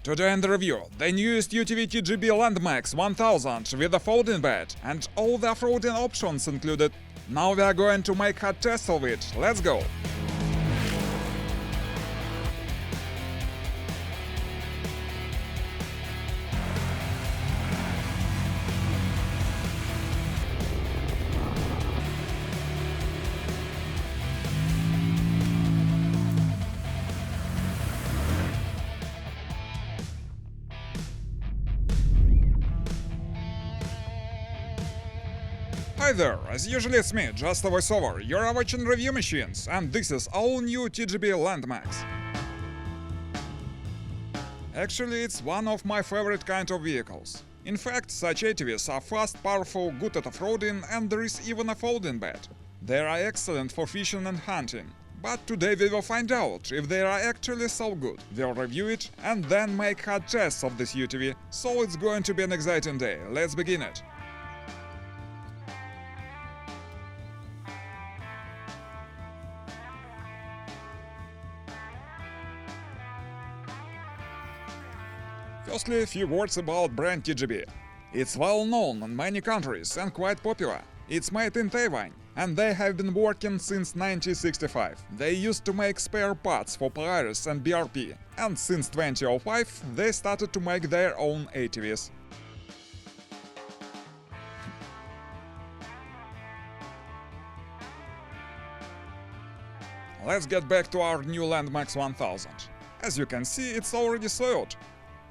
Today in the review, the newest UTV TGB Landmax 1000 with a folding bed and all the offroading options included. Now we are going to make a test of it. Let's go! Hi there, as usually it's me, just a voiceover. You're watching Review Machines, and this is all new TGB Landmax. Actually, it's one of my favorite kind of vehicles. In fact, such ATVs are fast, powerful, good at off-roading, and there is even a folding bed. They are excellent for fishing and hunting. But today we will find out if they are actually so good. We'll review it and then make hard tests of this UTV, so it's going to be an exciting day. Let's begin it. Firstly, a few words about brand TGB. It's well known in many countries and quite popular. It's made in Taiwan, and they have been working since 1965. They used to make spare parts for Polaris and BRP, and since 2005 they started to make their own ATVs. Let's get back to our new Landmax 1000. As you can see, it's already soiled.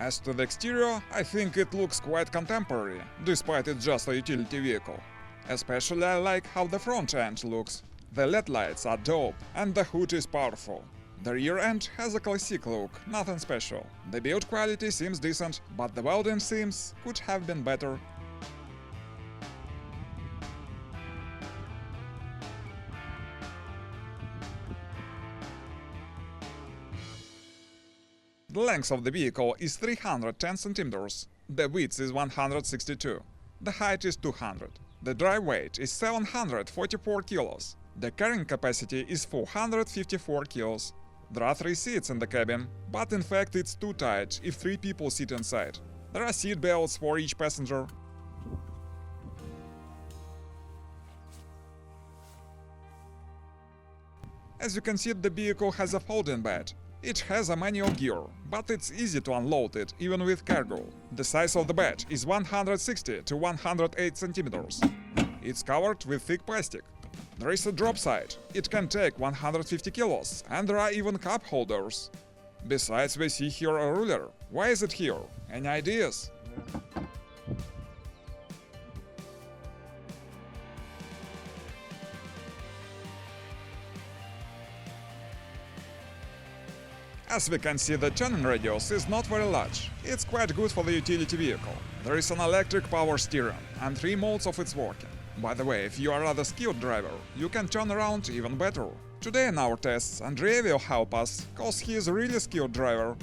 As to the exterior, I think it looks quite contemporary, despite it's just a utility vehicle. Especially I like how the front end looks. The LED lights are dope, and the hood is powerful. The rear end has a classic look, nothing special. The build quality seems decent, but the welding seams could have been better. The length of the vehicle is 310 cm, the width is 162, the height is 200, the dry weight is 744 kilos, the carrying capacity is 454 kilos. There are 3 seats in the cabin, but in fact it's too tight if 3 people sit inside. There are seat belts for each passenger. As you can see, the vehicle has a folding bed. It has a manual gear, but it's easy to unload it even with cargo. The size of the bed is 160 to 108 centimeters. It's covered with thick plastic. There is a drop side. It can take 150 kilos, and there are even cup holders. Besides, we see here a ruler. Why is it here? Any ideas? As we can see, the turning radius is not very large. It's quite good for the utility vehicle. There is an electric power steering and 3 modes of its working. By the way, if you are a rather skilled driver, you can turn around even better. Today in our tests, Andrei will help us, cause he is a really skilled driver.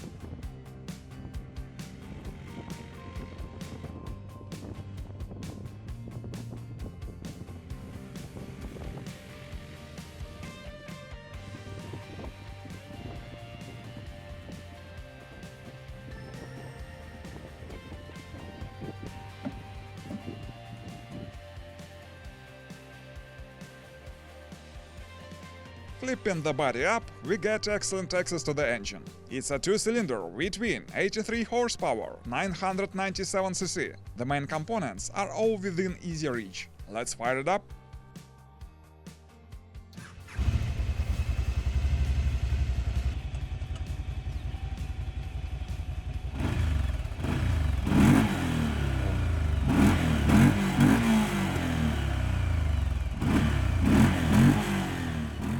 Flipping the body up, we get excellent access to the engine. It's a 2-cylinder V-twin, 83 horsepower, 997 cc. The main components are all within easy reach. Let's fire it up.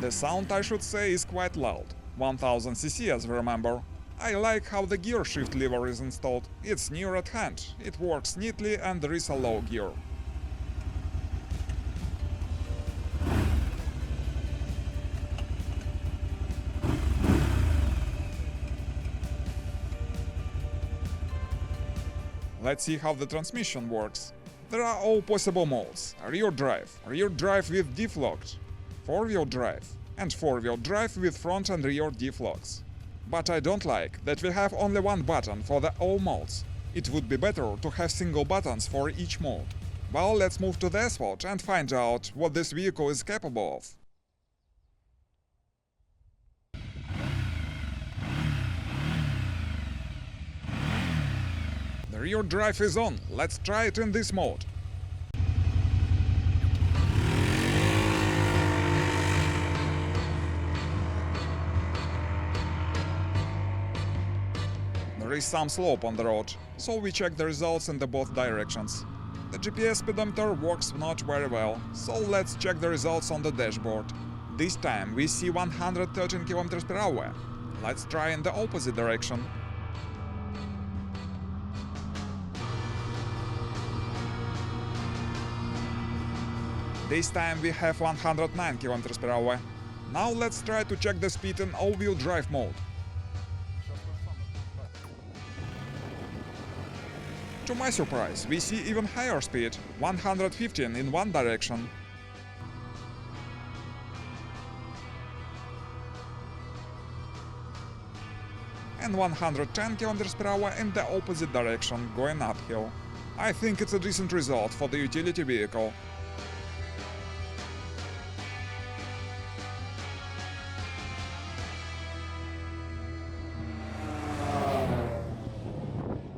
The sound, I should say, is quite loud. 1000 cc as we remember. I like how the gear shift lever is installed. It's near at hand, it works neatly, and there is a low gear. Let's see how the transmission works. There are all possible modes: rear drive with diff locked, 4-wheel drive, and 4-wheel drive with front and rear diff locks. But I don't like that we have only one button for the all modes. It would be better to have single buttons for each mode. Well, let's move to the asphalt and find out what this vehicle is capable of. The rear drive is on. Let's try it in this mode. There is some slope on the road, so we check the results in the both directions. The GPS speedometer works not very well, so let's check the results on the dashboard. This time we see 113 km per hour. Let's try in the opposite direction. This time we have 109 km per hour. Now let's try to check the speed in all-wheel drive mode. To my surprise, we see even higher speed, 115 in one direction. And 110 km per hour in the opposite direction, going uphill. I think it's a decent result for the utility vehicle.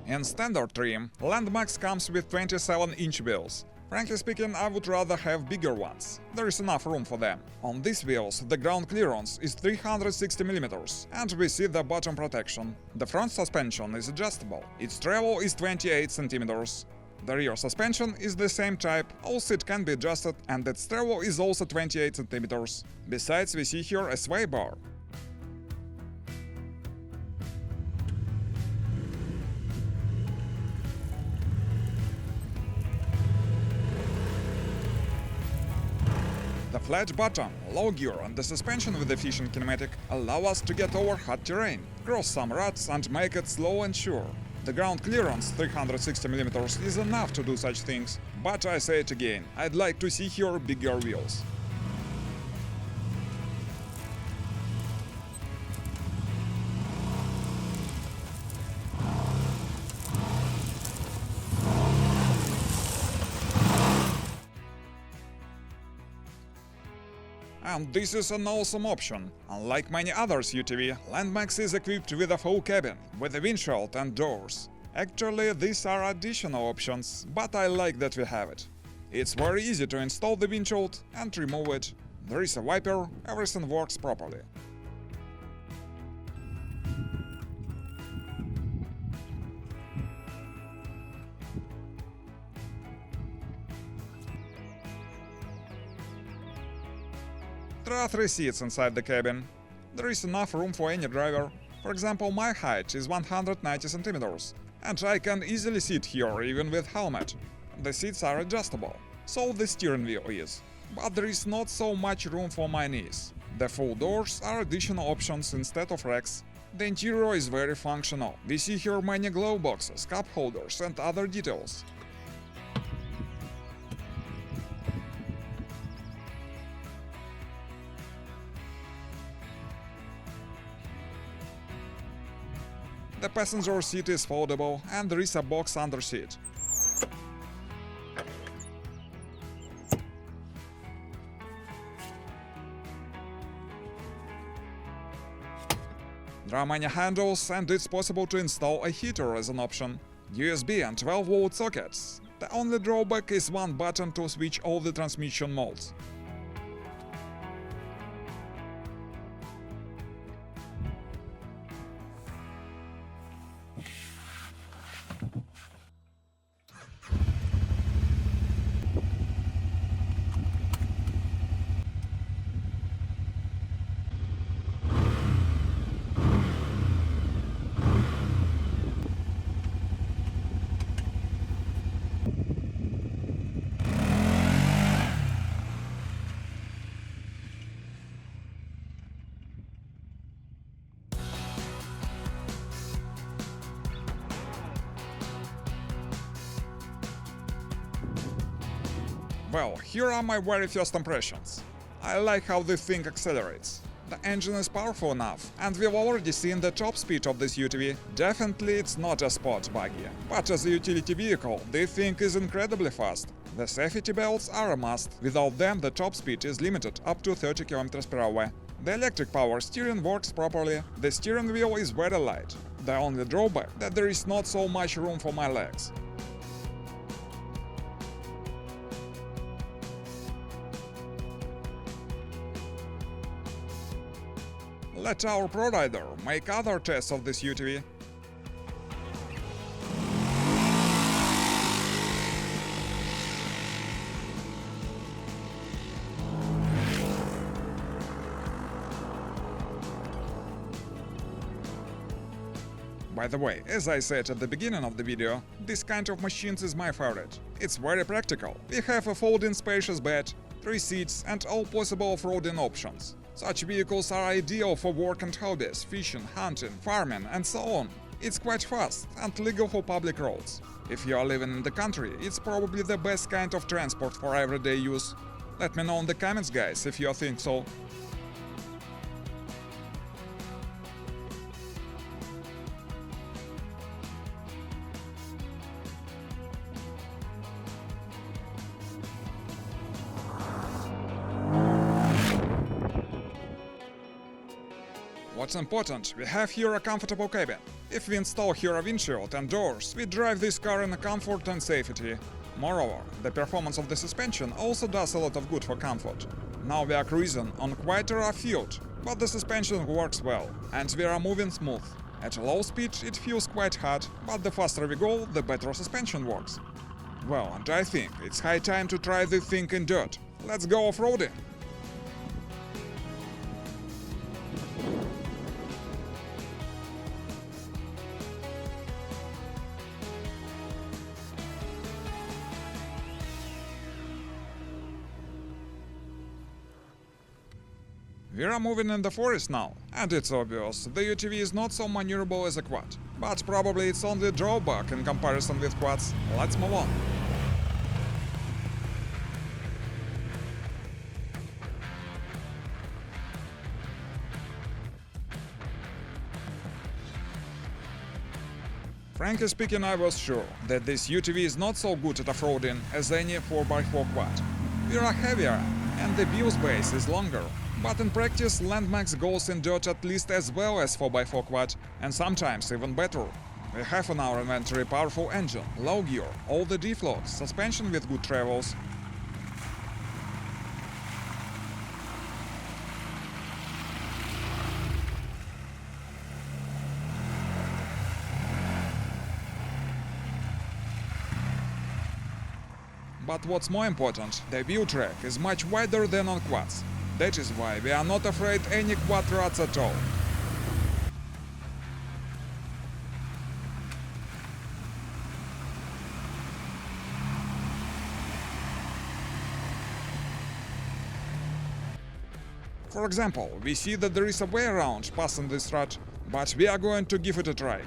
In standard trim, Landmax comes with 27-inch wheels. Frankly speaking, I would rather have bigger ones. There is enough room for them. On these wheels, the ground clearance is 360 mm, and we see the bottom protection. The front suspension is adjustable. Its travel is 28 cm. The rear suspension is the same type, also it can be adjusted, and its travel is also 28 cm. Besides, we see here a sway bar. The flat bottom, low gear and the suspension with efficient kinematic allow us to get over hot terrain, cross some ruts and make it slow and sure. The ground clearance, 360 mm, is enough to do such things, but I say it again, I'd like to see here bigger wheels. And this is an awesome option. Unlike many others UTV, Landmax is equipped with a full cabin, with a windshield and doors. Actually, these are additional options, but I like that we have it. It's very easy to install the windshield and remove it. There is a wiper, everything works properly. There are 3 seats inside the cabin. There is enough room for any driver. For example, my height is 190 cm, and I can easily sit here even with helmet. The seats are adjustable, so the steering wheel is. But there is not so much room for my knees. The full doors are additional options instead of racks. The interior is very functional. We see here many glove boxes, cup holders and other details. The passenger seat is foldable and there is a box under seat. There are many handles and it's possible to install a heater as an option. USB and 12-volt sockets. The only drawback is one button to switch all the transmission modes. Well, here are my very first impressions. I like how this thing accelerates. The engine is powerful enough, and we've already seen the top speed of this UTV. Definitely it's not a sports buggy, but as a utility vehicle, this thing is incredibly fast. The safety belts are a must. Without them, the top speed is limited up to 30 km per hour. The electric power steering works properly. The steering wheel is very light. The only drawback that there is not so much room for my legs. Let our pro rider make other tests of this UTV. By the way, as I said at the beginning of the video, this kind of machines is my favorite. It's very practical. We have a folding spacious bed, 3 seats and all possible off-roading options. Such vehicles are ideal for work and hobbies, fishing, hunting, farming and so on. It's quite fast and legal for public roads. If you are living in the country, it's probably the best kind of transport for everyday use. Let me know in the comments, guys, if you think so. What's important, we have here a comfortable cabin. If we install here a windshield and doors, we drive this car in comfort and safety. Moreover, the performance of the suspension also does a lot of good for comfort. Now we are cruising on quite a rough field, but the suspension works well, and we are moving smooth. At a low speed it feels quite hard, but the faster we go, the better suspension works. Well, and I think it's high time to try this thing in dirt. Let's go off-roading! We are moving in the forest now, and it's obvious the UTV is not so maneuverable as a quad. But probably it's only a drawback in comparison with quads. Let's move on. Frankly speaking, I was sure that this UTV is not so good at off-roading as any 4x4 quad. We are heavier, and the wheelbase is longer. But in practice, Landmax goes in dirt at least as well as 4x4 quad, and sometimes even better. We have in our inventory powerful engine, low gear, all the D-floats, suspension with good travels. But what's more important, the wheel track is much wider than on quads. That is why we are not afraid any quad ruts at all. For example, we see that there is a way around passing this rut, but we are going to give it a try.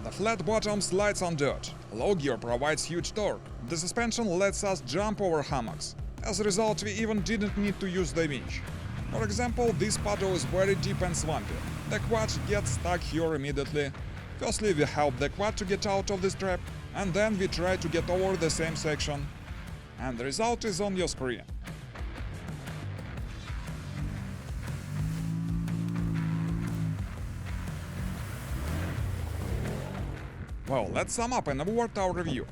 The flat bottom slides on dirt. Low gear provides huge torque. The suspension lets us jump over hummocks. As a result, we even didn't need to use the winch. For example, this puddle is very deep and swampy. The quad gets stuck here immediately. Firstly, we help the quad to get out of this trap, and then we try to get over the same section. And the result is on your screen. Well, let's sum up and award our review.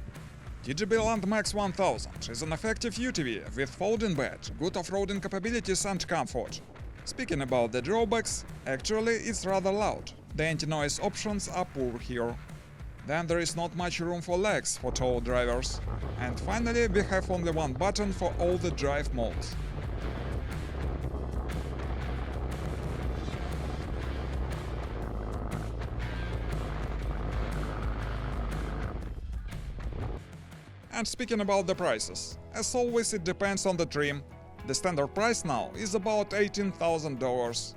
TGB Landmax 1000 is an effective UTV with folding bed, good off-roading capabilities and comfort. Speaking about the drawbacks, actually it's rather loud. The anti-noise options are poor here. Then there is not much room for legs for tall drivers. And finally we have only one button for all the drive modes. And speaking about the prices, as always it depends on the trim. The standard price now is about $18,000.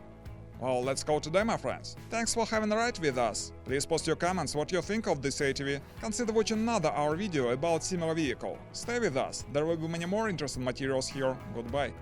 Well, let's go today, my friends. Thanks for having a ride with us. Please post your comments what you think of this ATV. Consider watching another our video about similar vehicle. Stay with us, there will be many more interesting materials here. Goodbye.